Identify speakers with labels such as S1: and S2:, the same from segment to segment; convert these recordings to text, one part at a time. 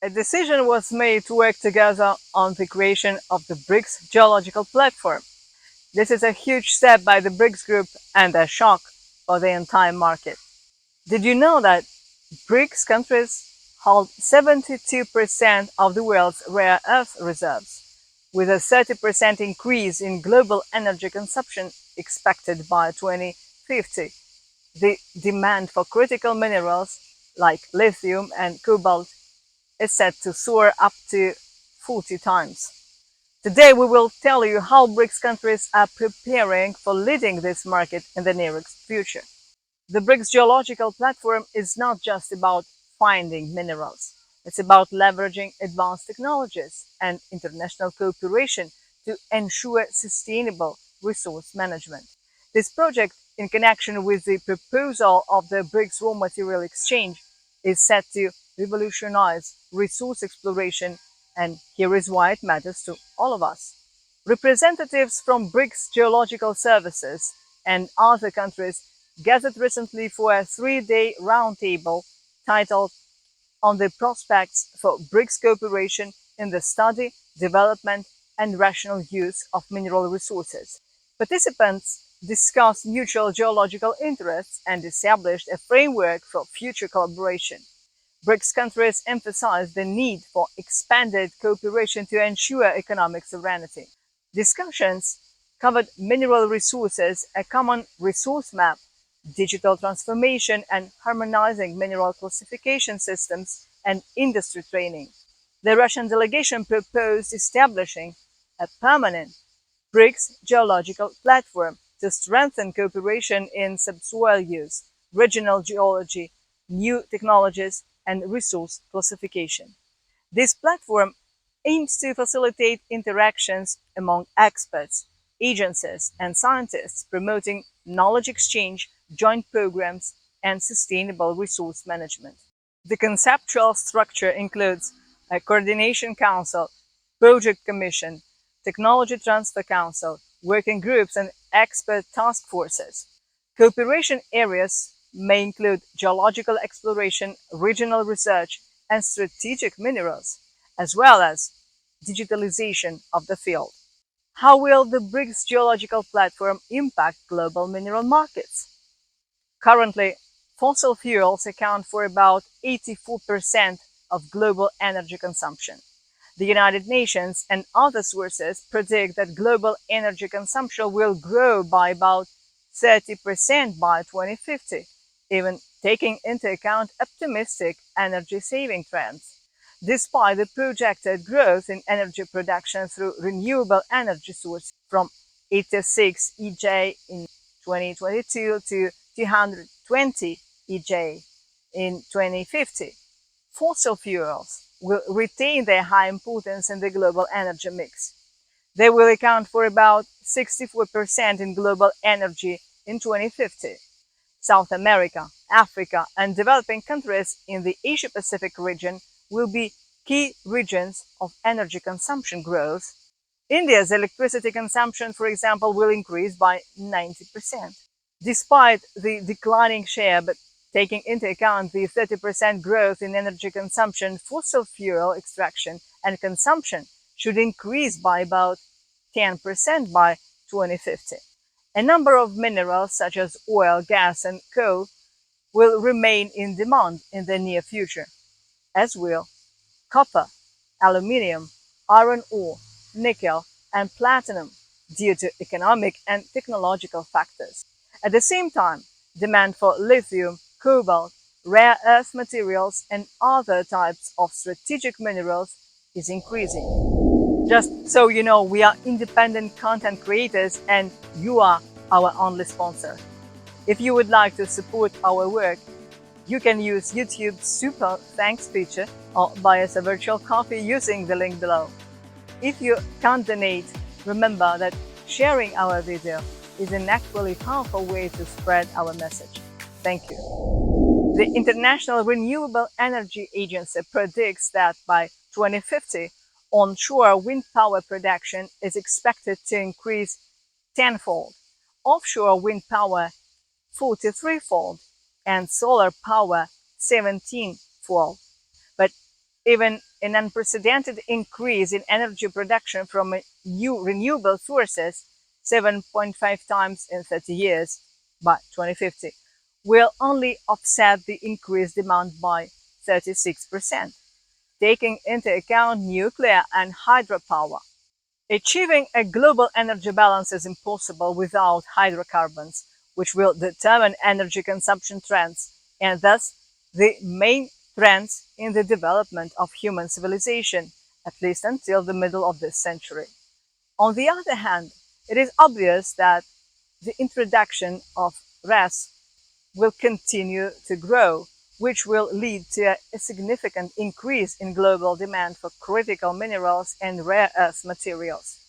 S1: a decision was made to work together on the creation of the BRICS Geological Platform. This is a huge step by the BRICS group and a shock for the entire market. Did you know that BRICS countries hold 72% of the world's rare earth reserves, with a 30% increase in global energy consumption expected by 2050? The demand for critical minerals like lithium and cobalt is set to soar up to 40 times. Today we will tell you how BRICS countries are preparing for leading this market in the nearest future. The BRICS Geological Platform is not just about finding minerals. It's about leveraging advanced technologies and international cooperation to ensure sustainable resource management. This project, in connection with the proposal of the BRICS Raw Material Exchange, is set to revolutionize resource exploration, and here is why it matters to all of us. Representatives from BRICS Geological Services and other countries gathered recently for a three-day roundtable titled "On the Prospects for BRICS Cooperation in the Study, Development and Rational Use of Mineral Resources." Participants discussed mutual geological interests and established a framework for future collaboration. BRICS countries emphasized the need for expanded cooperation to ensure economic sovereignty. Discussions covered mineral resources, a common resource map, digital transformation, and harmonizing mineral classification systems and industry training. The Russian delegation proposed establishing a permanent BRICS Geological Platform to strengthen cooperation in subsoil use, regional geology, new technologies, and resource classification. This platform aims to facilitate interactions among experts, agencies, and scientists, promoting knowledge exchange, joint programs, and sustainable resource management. The conceptual structure includes a coordination council, project commission, technology transfer council, working groups, and expert task forces. Cooperation areas may include geological exploration, regional research, and strategic minerals, as well as digitalization of the field. How will the BRICS Geological Platform impact global mineral markets? Currently, fossil fuels account for about 84% of global energy consumption. The United Nations and other sources predict that global energy consumption will grow by about 30% by 2050, even taking into account optimistic energy-saving trends. Despite the projected growth in energy production through renewable energy sources from 86 EJ in 2022 to 220 EJ in 2050, fossil fuels will retain their high importance in the global energy mix. They will account for about 64% in global energy in 2050. South America, Africa, and developing countries in the Asia-Pacific region will be key regions of energy consumption growth. India's electricity consumption, for example, will increase by 90%. Despite the declining share, but taking into account the 30% growth in energy consumption, fossil fuel extraction and consumption should increase by about 10% by 2050. A number of minerals such as oil, gas, and coal will remain in demand in the near future, as will copper, aluminium, iron ore, nickel, and platinum due to economic and technological factors. At the same time, demand for lithium, cobalt, rare earth materials, and other types of strategic minerals is increasing. Just so you know, we are independent content creators and you are our only sponsor. If you would like to support our work, you can use YouTube's Super Thanks feature or buy us a virtual coffee using the link below. If you can't donate, remember that sharing our video is an actually powerful way to spread our message. Thank you. The International Renewable Energy Agency predicts that by 2050, onshore wind power production is expected to increase tenfold, offshore wind power 43-fold, and solar power 17-fold. But even an unprecedented increase in energy production from new renewable sources, 7.5 times in 30 years by 2050, will only offset the increased demand by 36%, taking into account nuclear and hydropower. Achieving a global energy balance is impossible without hydrocarbons, which will determine energy consumption trends and thus the main trends in the development of human civilization, at least until the middle of this century. On the other hand, it is obvious that the introduction of RES will continue to grow, which will lead to a significant increase in global demand for critical minerals and rare earth materials.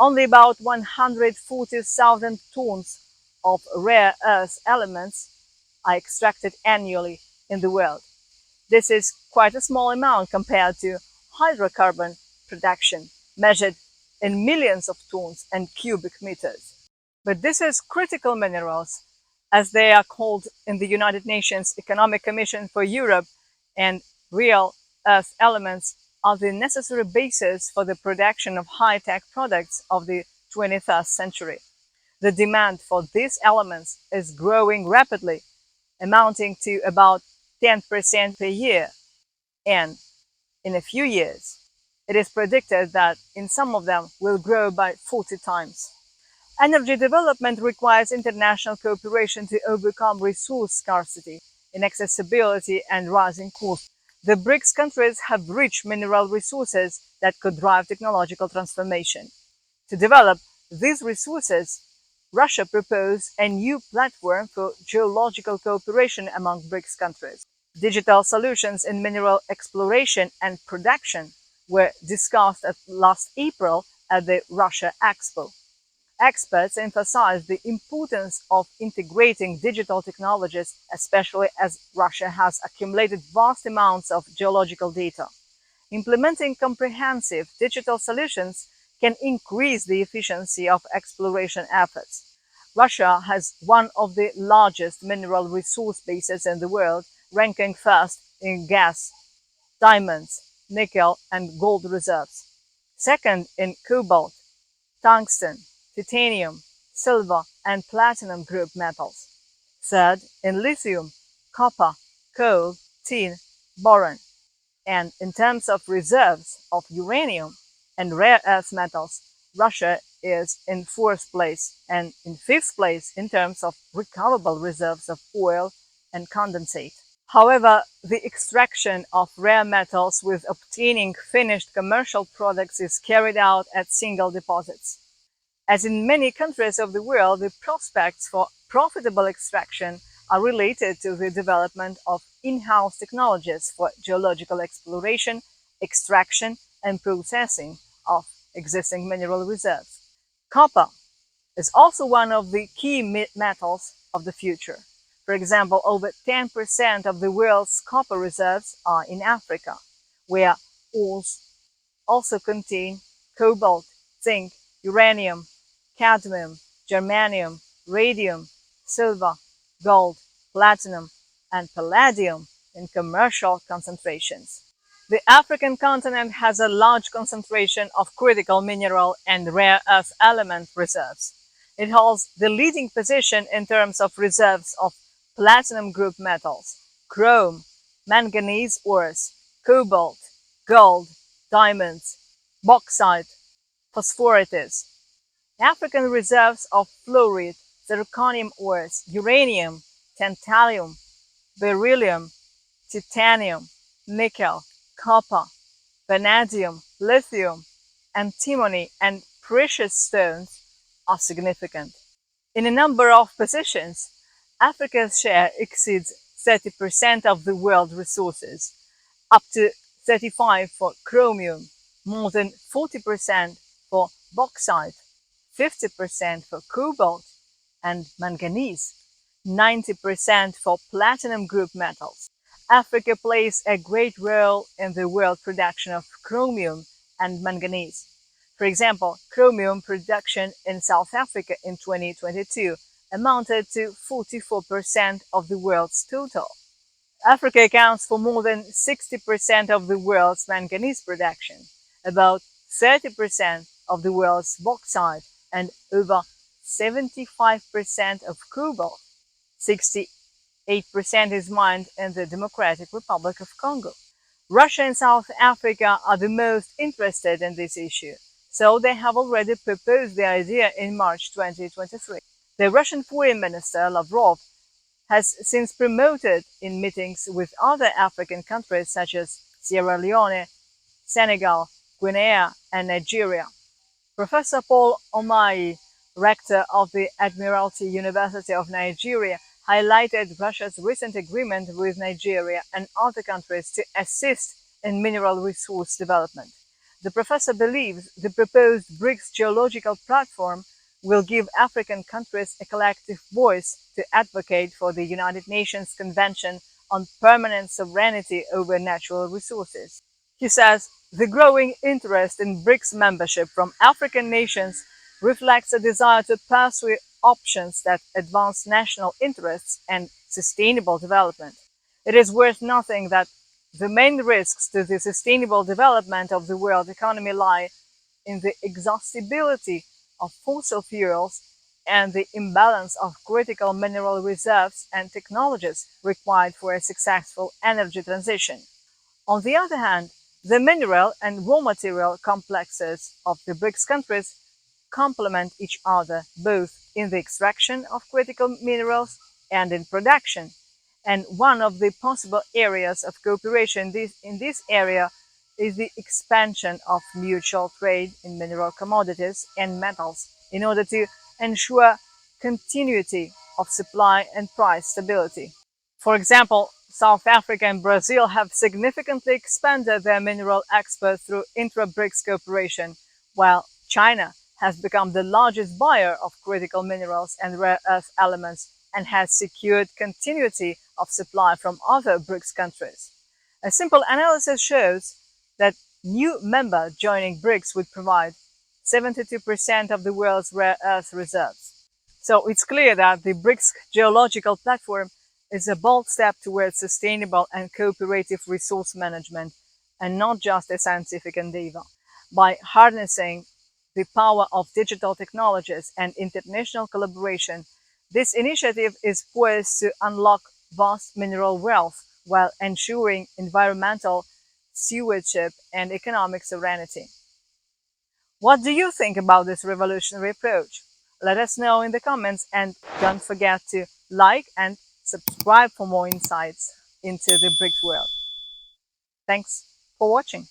S1: Only about 140,000 tons of rare earth elements are extracted annually in the world. This is quite a small amount compared to hydrocarbon production, measured in millions of tons and cubic meters. But this is critical minerals, as they are called in the United Nations Economic Commission for Europe, and rare earth elements are the necessary basis for the production of high-tech products of the 21st century. The demand for these elements is growing rapidly, amounting to about 10% per year, and in a few years, it is predicted that in some of them will grow by 40 times. Energy development requires international cooperation to overcome resource scarcity, inaccessibility, and rising costs. The BRICS countries have rich mineral resources that could drive technological transformation. To develop these resources, Russia proposed a new platform for geological cooperation among BRICS countries. Digital solutions in mineral exploration and production were discussed last April at the Russia Expo. Experts emphasize the importance of integrating digital technologies, especially as Russia has accumulated vast amounts of geological data. Implementing comprehensive digital solutions can increase the efficiency of exploration efforts. Russia has one of the largest mineral resource bases in the world, ranking first in gas, diamonds, nickel, and gold reserves. Second in cobalt, tungsten, titanium, silver, and platinum group metals. Third in lithium, copper, coal, tin, boron. And in terms of reserves of uranium and rare earth metals, Russia is in fourth place and in fifth place in terms of recoverable reserves of oil and condensate. However, the extraction of rare metals with obtaining finished commercial products is carried out at single deposits. As in many countries of the world, the prospects for profitable extraction are related to the development of in-house technologies for geological exploration, extraction, and processing of existing mineral reserves. Copper is also one of the key metals of the future. For example, over 10% of the world's copper reserves are in Africa, where ores also contain cobalt, zinc, uranium, cadmium, germanium, radium, silver, gold, platinum, and palladium in commercial concentrations. The African continent has a large concentration of critical mineral and rare earth element reserves. It holds the leading position in terms of reserves of platinum group metals, chrome, manganese ores, cobalt, gold, diamonds, bauxite, phosphorites. African reserves of fluorite, zirconium ores, uranium, tantalum, beryllium, titanium, nickel, copper, vanadium, lithium, antimony, and precious stones are significant. In a number of positions, Africa's share exceeds 30% of the world resources, up to 35% for chromium, more than 40% for bauxite, 50% for cobalt and manganese, 90% for platinum group metals. Africa plays a great role in the world production of chromium and manganese. For example, chromium production in South Africa in 2022 amounted to 44% of the world's total. Africa accounts for more than 60% of the world's manganese production, about 30% of the world's bauxite, and over 75% of cobalt. 68% is mined in the Democratic Republic of Congo. Russia and South Africa are the most interested in this issue, so they have already proposed the idea in March 2023. The Russian Foreign Minister Lavrov has since promoted in meetings with other African countries such as Sierra Leone, Senegal, Guinea, and Nigeria. Professor Paul Omai, rector of the Admiralty University of Nigeria, highlighted Russia's recent agreement with Nigeria and other countries to assist in mineral resource development. The professor believes the proposed BRICS Geological Platform will give African countries a collective voice to advocate for the United Nations Convention on Permanent Sovereignty over Natural Resources. He says the growing interest in BRICS membership from African nations reflects a desire to pursue options that advance national interests and sustainable development. It is worth noting that the main risks to the sustainable development of the world economy lie in the exhaustibility of fossil fuels and the imbalance of critical mineral reserves and technologies required for a successful energy transition. On the other hand, the mineral and raw material complexes of the BRICS countries complement each other both in the extraction of critical minerals and in production. And one of the possible areas of cooperation in this area is the expansion of mutual trade in mineral commodities and metals in order to ensure continuity of supply and price stability. For example, South Africa and Brazil have significantly expanded their mineral exports through intra-BRICS cooperation, while China has become the largest buyer of critical minerals and rare earth elements and has secured continuity of supply from other BRICS countries. A simple analysis shows that new member joining BRICS would provide 72% of the world's rare earth reserves. So it's clear that the BRICS Geological Platform is a bold step towards sustainable and cooperative resource management and not just a scientific endeavor. By harnessing the power of digital technologies and international collaboration, this initiative is poised to unlock vast mineral wealth while ensuring environmental stewardship and economic sovereignty. What do you think about this revolutionary approach? Let us know in the comments and don't forget to like and subscribe for more insights into the BRICS world. Thanks for watching.